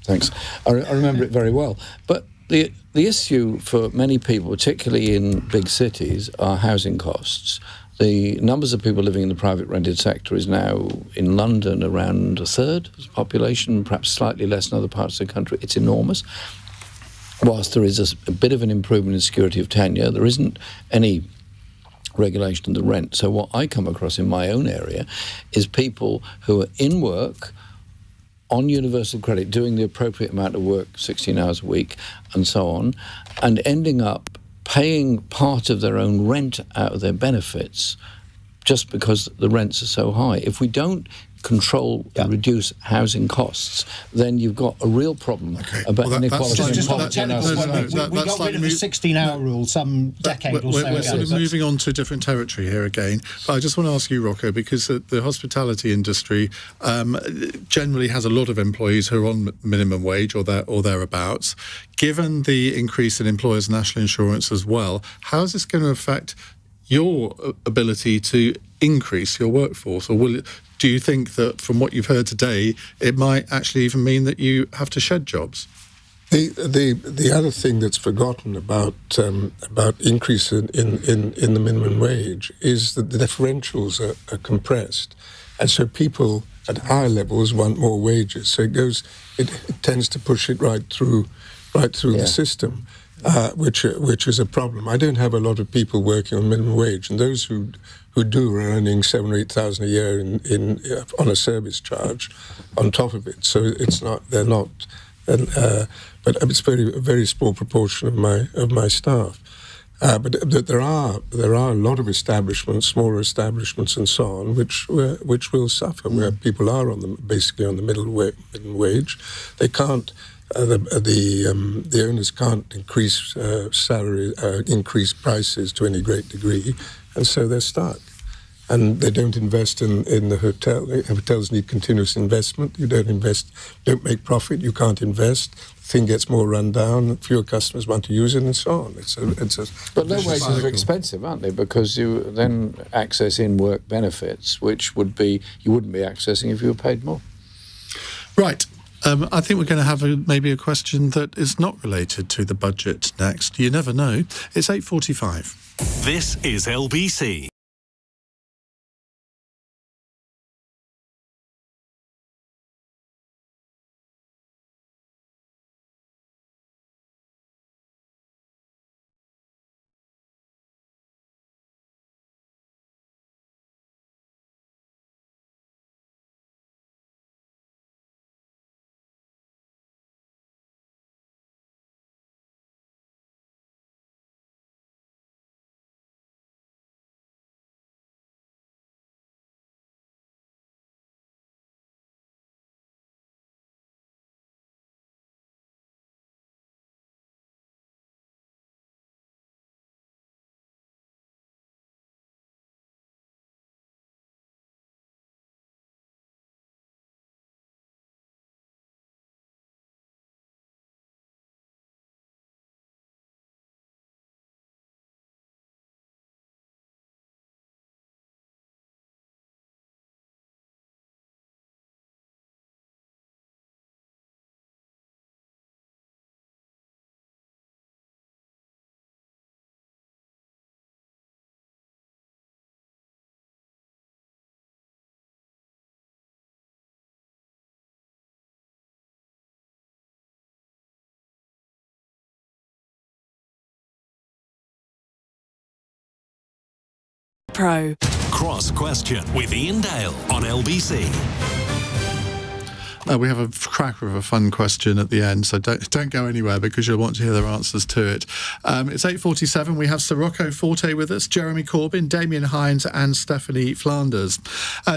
Thanks. I remember it very well. But the issue for many people, particularly in big cities, are housing costs. The numbers of people living in the private rented sector is now in London around a third of the population, perhaps slightly less in other parts of the country. It's enormous. Whilst there is a bit of an improvement in security of tenure, there isn't any regulation of the rent. So what I come across in my own area is people who are in work on universal credit, doing the appropriate amount of work, 16 hours a week and so on, and ending up paying part of their own rent out of their benefits just because the rents are so high. If we don't control and reduce housing costs, then you've got a real problem about inequality and poverty in our society. We got rid of the 16-hour rule some decade or so ago. We're sort of moving on to different territory here again. But I just want to ask you, Rocco, because the hospitality industry generally has a lot of employees who are on minimum wage or thereabouts. Given the increase in employers' national insurance as well, how is this going to affect your ability to increase your workforce, or do you think that from what you've heard today, it might actually even mean that you have to shed jobs? The other thing that's forgotten about increase in the minimum wage is that the differentials are compressed, and so people at higher levels want more wages. So it tends to push it right through the system. Which is a problem. I don't have a lot of people working on minimum wage, and those who do are earning $7,000 or $8,000 a year on a service charge on top of it. So they're not, but it's a very small proportion of my staff. But there are a lot of establishments, smaller establishments, and so on, which will suffer, where people are basically on the minimum wage. They can't. The owners can't increase increase prices to any great degree, and so they're stuck. And they don't invest in the hotel. Hotels need continuous investment. You don't make profit, you can't invest. The thing gets more run down, fewer customers want to use it, and so on. But low wages are expensive, aren't they? Because you then access in-work benefits, which you wouldn't be accessing if you were paid more. Right. I think we're going to have maybe a question that is not related to the budget next. You never know. It's 8:45. This is LBC. Pro. Cross Question with Iain Dale on LBC. We have a cracker of a fun question at the end, so don't go anywhere because you'll want to hear their answers to it. It's 8:47. We have Sir Rocco Forte with us, Jeremy Corbyn, Damian Hinds and Stephanie Flanders.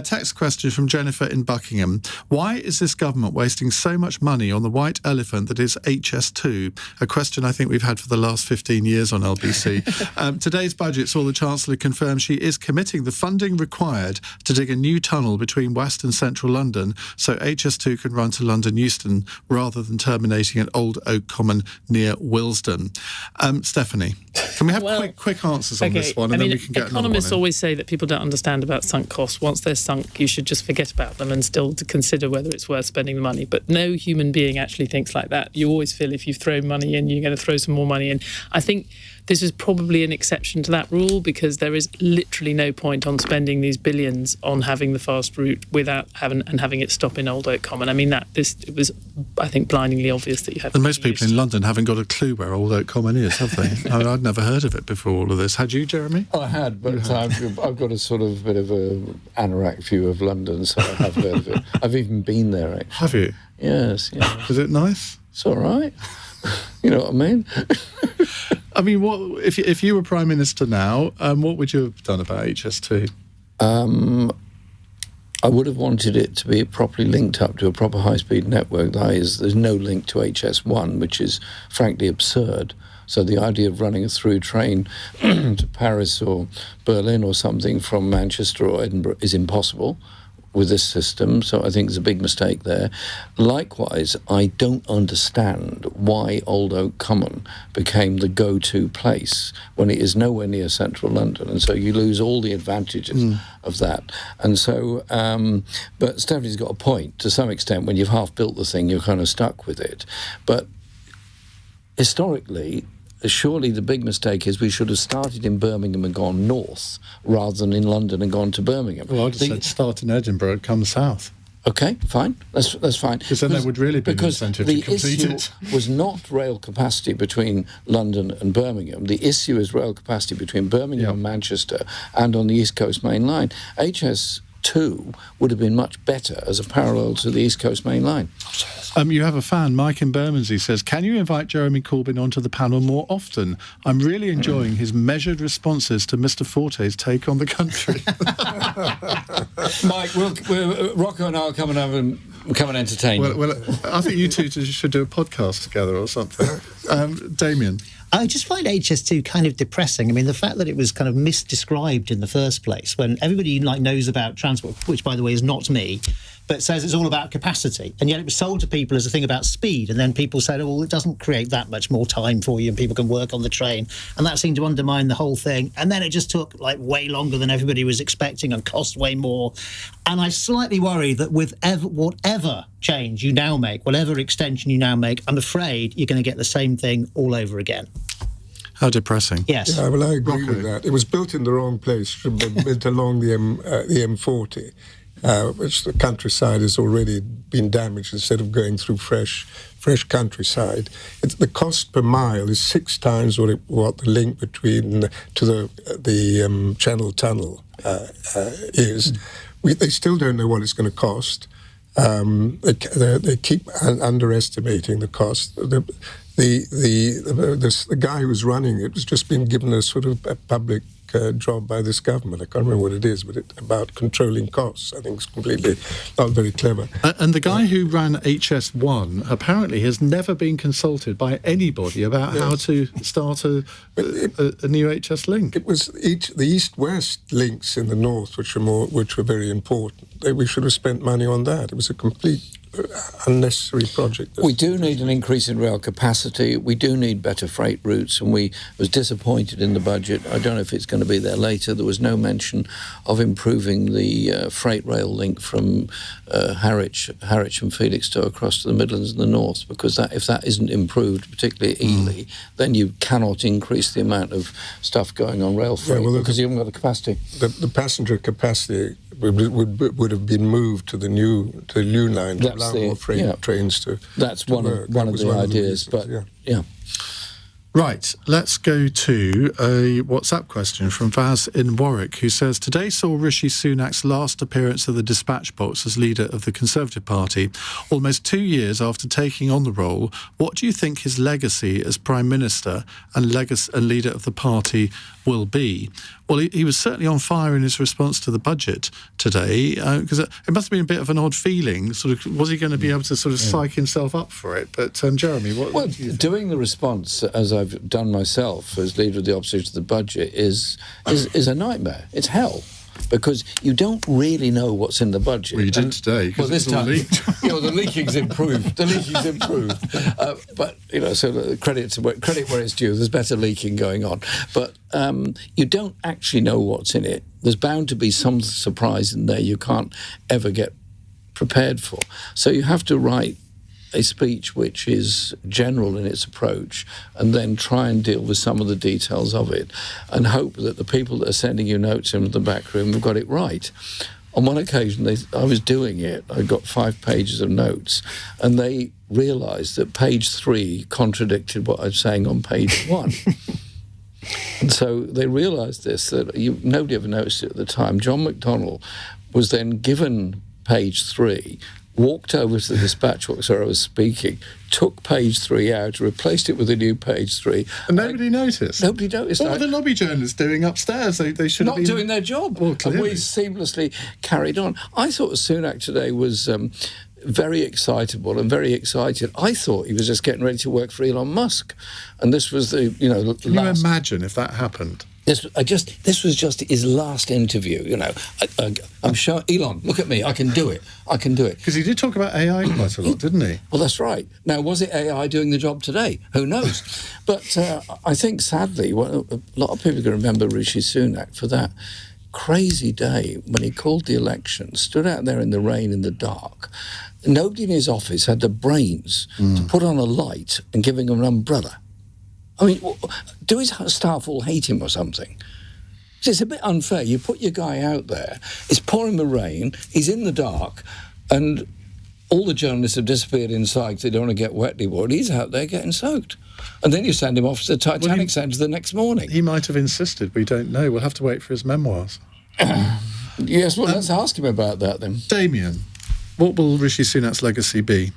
Text question from Jennifer in Buckingham. Why is this government wasting so much money on the white elephant that is HS2? A question I think we've had for the last 15 years on LBC. Today's budget saw the Chancellor confirm she is committing the funding required to dig a new tunnel between West and Central London so HS2 can run to London Euston rather than terminating at Old Oak Common near Willesden. Stephanie, can we have quick answers on this one, and then we can get another one in? Economists always say that people don't understand about sunk costs. Once they're sunk, you should just forget about them and still to consider whether it's worth spending the money. But no human being actually thinks like that. You always feel if you've thrown money in, you're going to throw some more money in. I think this is probably an exception to that rule because there is literally no point on spending these billions on having the fast route without having it stop in Old Oak Common. I mean, it was, I think, blindingly obvious that you have. And most people in London haven't got a clue where Old Oak Common is, have they? I'd never heard of it before all of this. Had you, Jeremy? I had, but I've got a sort of bit of a anorak view of London, so I have heard of it. I've even been there, actually. Have you? Yes. Yeah. Is it nice? It's all right. You know what I mean? I mean, what if you were Prime Minister now, what would you have done about HS2? I would have wanted it to be properly linked up to a proper high-speed network. That is, there's no link to HS1, which is frankly absurd. So the idea of running a through train to Paris or Berlin or something from Manchester or Edinburgh is impossible with this system, so I think there's a big mistake there. Likewise, I don't understand why Old Oak Common became the go-to place when it is nowhere near central London, and so you lose all the advantages of that. And so, but Stephanie's got a point. To some extent, when you've half built the thing, you're kind of stuck with it. But historically, surely the big mistake is we should have started in Birmingham and gone north rather than in London and gone to Birmingham. Well, I just said start in Edinburgh and come south. Okay, fine. That's fine. Because then there would really be an incentive to complete it. Because the issue was not rail capacity between London and Birmingham. The issue is rail capacity between Birmingham and Manchester and on the East Coast Main Line. HS2 would have been much better as a parallel to the East Coast Main Line. You have a fan, Mike in Bermondsey, says, can you invite Jeremy Corbyn onto the panel more often? I'm really enjoying his measured responses to Mr. Forte's take on the country. Mike, Rocco and I will come and entertain you. Well, I think you two should do a podcast together or something. Damian? I just find HS2 kind of depressing. I mean, the fact that it was kind of misdescribed in the first place, when everybody knows about transport, which, by the way, is not me, but says it's all about capacity. And yet it was sold to people as a thing about speed. And then people said, oh, well, it doesn't create that much more time for you and people can work on the train. And that seemed to undermine the whole thing. And then it just took way longer than everybody was expecting and cost way more. And I slightly worry that with whatever change you now make, whatever extension you now make, I'm afraid you're going to get the same thing all over again. How depressing. Yes. Yeah, well, I agree Rocco. with that. It was built in the wrong place. It should have been built along the M40, which the countryside has already been damaged instead of going through fresh countryside. The cost per mile is 6 times what the link between to the Channel Tunnel is. They still don't know what it's going to cost. They keep underestimating the cost. The guy who's running it has just been given a sort of a public job by this government. I can't remember what it is, but it's about controlling costs. I think it's completely not very clever. And the guy who ran HS1 apparently has never been consulted by anybody about how to start a new HS link. It was the east-west links in the north, which were very important. We should have spent money on that. It was a complete unnecessary project. We do need an increase in rail capacity. We do need better freight routes, and we was disappointed in the budget. I don't know if it's going to be there later. There was no mention of improving the freight rail link from Harwich and Felixstowe across to the Midlands and the North, because if that isn't improved, particularly at Ely, then you cannot increase the amount of stuff going on rail freight because you haven't got the capacity. The passenger capacity would have been moved to the new line to allow more freight trains to. That's one of the ideas, but yeah. Right, let's go to a WhatsApp question from Vaz in Warwick, who says, today saw Rishi Sunak's last appearance of the dispatch box as leader of the Conservative Party. Almost 2 years after taking on the role, what do you think his legacy as Prime Minister and leader of the party will be? Well, he was certainly on fire in his response to the budget today, because it must have been a bit of an odd feeling. Sort of, was he going to be able to sort of psych himself up for it? But Jeremy, what do you think? Doing the response, as I've done myself as leader of the opposition to the budget, is a nightmare. It's hell. Because you don't really know what's in the budget. Well, you did today. Well, this time, the leaking's improved. But so credit where it's due. There's better leaking going on, but you don't actually know what's in it. There's bound to be some surprise in there you can't ever get prepared for. So you have to write a speech which is general in its approach and then try and deal with some of the details of it and hope that the people that are sending you notes in the back room have got it right. On one occasion, I was doing it, I got 5 pages of notes, and they realised that page 3 contradicted what I was saying on page 1. And so they realised this, that nobody ever noticed it at the time. John McDonnell was then given page 3, walked over to the dispatch box where I was speaking, took page 3 out, replaced it with a new page 3. And nobody noticed? Nobody noticed. What were the lobby journalists doing upstairs? They should have been... Not doing their job. Well, clearly. And we seamlessly carried on. I thought Sunak today was very excitable and very excited. I thought he was just getting ready to work for Elon Musk. And this was the, Can you imagine if that happened? This was just his last interview, I'm sure, Elon, look at me, I can do it. Because he did talk about AI quite a lot, didn't he? Well, that's right. Now, was it AI doing the job today? Who knows? But I think, sadly, a lot of people can remember Rishi Sunak for that crazy day when he called the election, stood out there in the rain in the dark. Nobody in his office had the brains to put on a light and give him an umbrella. I mean, do his staff all hate him or something? It's a bit unfair. You put your guy out there, it's pouring the rain, he's in the dark, and all the journalists have disappeared inside because they don't want to get wet anymore, and he's out there getting soaked. And then you send him off to the Titanic Centre the next morning. He might have insisted. We don't know. We'll have to wait for his memoirs. Yes, well, let's ask him about that then. Damian, what will Rishi Sunak's legacy be?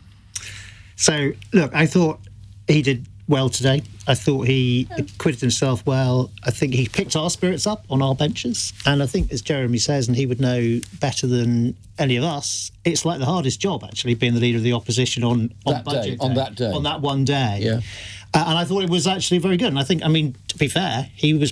So, look, I thought he did well today. I thought he acquitted himself well. I think he picked our spirits up on our benches. And I think, as Jeremy says, and he would know better than any of us, it's like the hardest job, actually, being the leader of the opposition on budget day. On that day. On that one day. Yeah. And I thought it was actually very good. And I think, to be fair, he was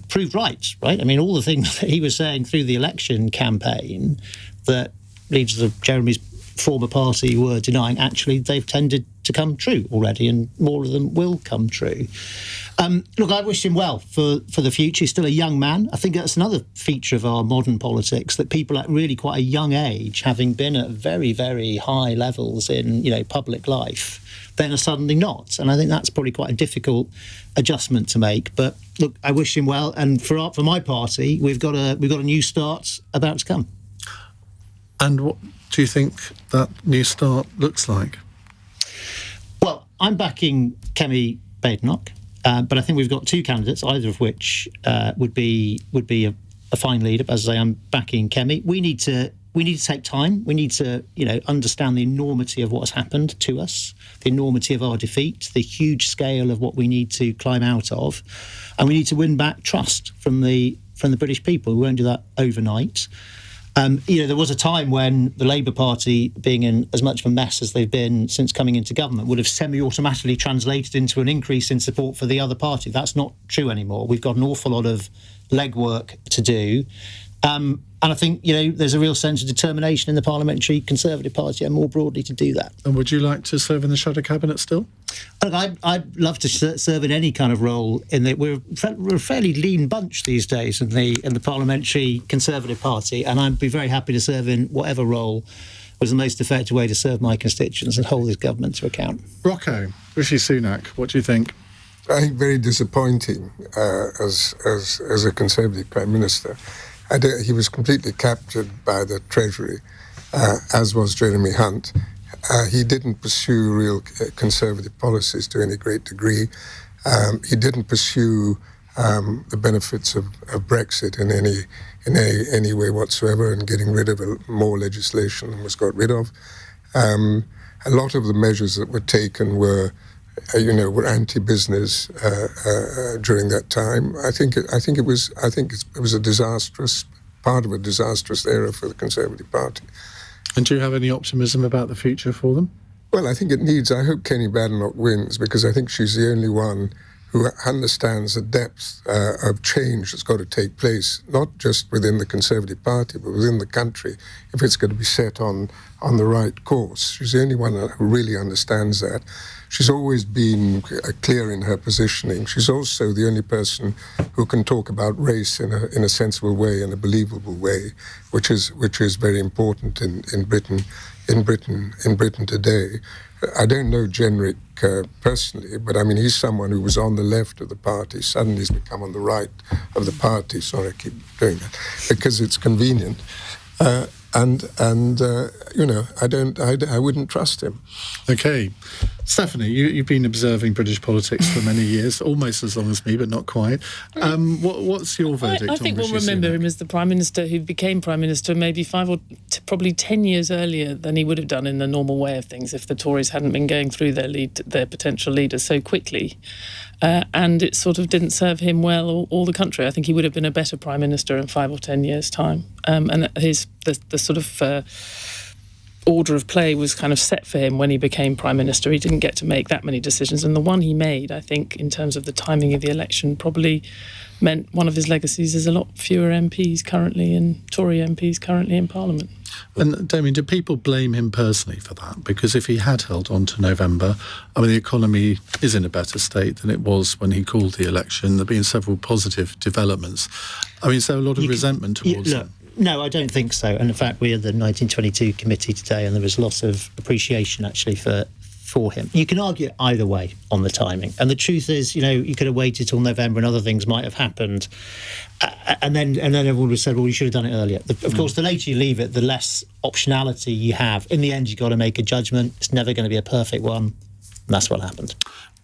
proved right? I mean, all the things that he was saying through the election campaign that leaders of Jeremy's former party were denying, actually, they've tended to come true already, and more of them will come true. Look, I wish him well for the future. He's still a young man. I think that's another feature of our modern politics, that people at really quite a young age, having been at very, very high levels in public life, then are suddenly not. And I think that's probably quite a difficult adjustment to make. But look, I wish him well. And for my party, we've got a new start about to come. And what do you think that new start looks like? Well, I'm backing Kemi Badenoch, but I think we've got 2 candidates, either of which would be a fine leader. As I say, I'm backing Kemi. We need to take time. We need to understand the enormity of what's happened to us, the enormity of our defeat, the huge scale of what we need to climb out of, and we need to win back trust from the British people. We won't do that overnight. There was a time when the Labour Party, being in as much of a mess as they've been since coming into government, would have semi-automatically translated into an increase in support for the other party. That's not true anymore. We've got an awful lot of legwork to do. And I think, there's a real sense of determination in the Parliamentary Conservative Party and more broadly to do that. And would you like to serve in the Shadow Cabinet still? I'd love to serve in any kind of role. We're a fairly lean bunch these days in the Parliamentary Conservative Party, and I'd be very happy to serve in whatever role was the most effective way to serve my constituents and hold this government to account. Rocco, Rishi Sunak, what do you think? I think very disappointing as a Conservative Prime Minister. He was completely captured by the Treasury, as was Jeremy Hunt. He didn't pursue real conservative policies to any great degree. He didn't pursue the benefits of Brexit in any way whatsoever, and getting rid of more legislation than was got rid of. A lot of the measures that were taken were anti-business during that time. I think it was a disastrous part of a disastrous era for the Conservative Party. And do you have any optimism about the future for them? Well, I hope Kenny Badenoch wins, because I think she's the only one who understands the depth of change that's got to take place, not just within the Conservative Party, but within the country, if it's going to be set on the right course. She's the only one who really understands that. She's always been clear in her positioning. She's also the only person who can talk about race in a sensible way, in a believable way, which is very important in Britain today. I don't know Jenrick personally, but I mean, he's someone who was on the left of the party. Suddenly he's become on the right of the party. Sorry, I keep doing that because it's convenient. I wouldn't trust him. Okay. Stephanie, you've been observing British politics for many years, almost as long as me, but not quite. What's your verdict I think on we'll Rishi remember Sunak? him as the Prime Minister who became Prime Minister maybe 5 or probably 10 years earlier than he would have done in the normal way of things if the Tories hadn't been going through their potential leaders so quickly. And it sort of didn't serve him well or the country. I think he would have been a better Prime Minister in 5 or 10 years' time. And the sort of order of play was kind of set for him when he became Prime Minister. He didn't get to make that many decisions. And the one he made, I think, in terms of the timing of the election, probably meant one of his legacies is a lot fewer MPs currently, and Tory MPs currently in Parliament. And Damian, do people blame him personally for that? Because if he had held on to November, I mean, the economy is in a better state than it was when he called the election. There have been several positive developments. I mean, is there a lot of resentment towards him? No, I don't think so. And in fact, we had the 1922 committee today, and there was lots of appreciation actually for him. You can argue either way on the timing. And the truth is, you could have waited till November and other things might have happened. And then everyone would have said, well, you should have done it earlier. Of course, the later you leave it, the less optionality you have. In the end, you've got to make a judgment. It's never going to be a perfect one. And that's what happened.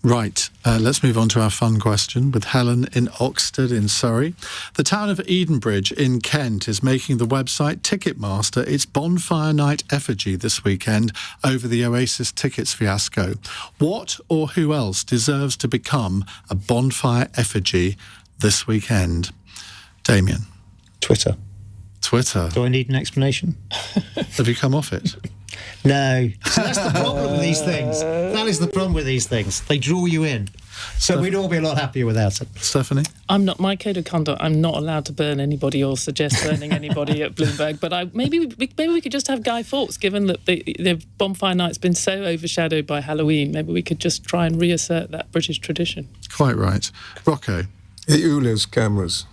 Right, let's move on to our fun question with Helen in Oxted in Surrey. The town of Edenbridge in Kent is making the website Ticketmaster its Bonfire Night effigy this weekend over the Oasis tickets fiasco. What or who else deserves to become a bonfire effigy this weekend? Damian. Twitter. Do I need an explanation? Have you come off it? No. So that's the problem with these things. That is the problem with these things. They draw you in. So we'd all be a lot happier without it. Stephanie? My code of conduct, I'm not allowed to burn anybody or suggest burning anybody at Bloomberg, but maybe we could just have Guy Fawkes, given that the bonfire night's been so overshadowed by Halloween. Maybe we could just try and reassert that British tradition. Quite right. Rocco? Eula's cameras.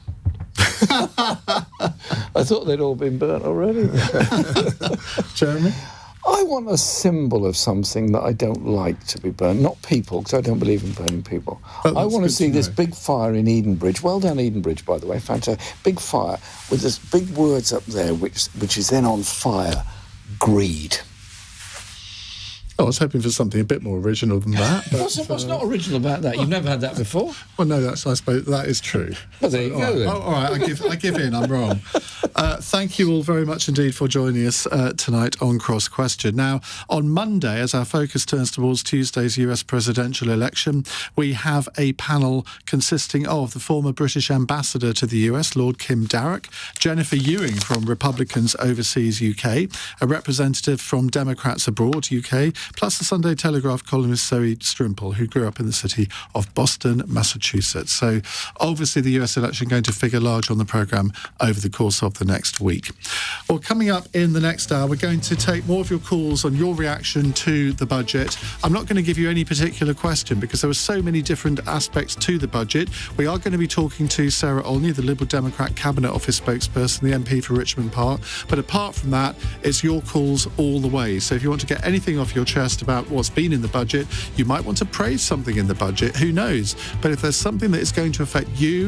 I thought they'd all been burnt already. Jeremy? I want a symbol of something that I don't like to be burnt. Not people, because I don't believe in burning people. I want to see this big fire in Edenbridge. Well done, Edenbridge, by the way. Fantastic. Big fire with this big words up there, which is then on fire. Greed. I was hoping for something a bit more original than that. But, what's not original about that? You've never had that before? Well, no, I suppose that is true. Well, there you go, then. All right, I give in. I'm wrong. Thank you all very much indeed for joining us tonight on Cross Question. Now, on Monday, as our focus turns towards Tuesday's US presidential election, we have a panel consisting of the former British ambassador to the US, Lord Kim Darroch, Jennifer Ewing from Republicans Overseas UK, a representative from Democrats Abroad UK, plus the Sunday Telegraph columnist Zoe Strimple, who grew up in the city of Boston, Massachusetts. So obviously the US election going to figure large on the programme over the course of the next week. Well, coming up in the next hour, we're going to take more of your calls on your reaction to the budget. I'm not going to give you any particular question because there were so many different aspects to the budget. We are going to be talking to Sarah Olney, the Liberal Democrat Cabinet Office spokesperson, the MP for Richmond Park. But apart from that, it's your calls all the way. So if you want to get anything off your chest about what's been in the budget, you might want to praise something in the budget, who knows? But if there's something that is going to affect you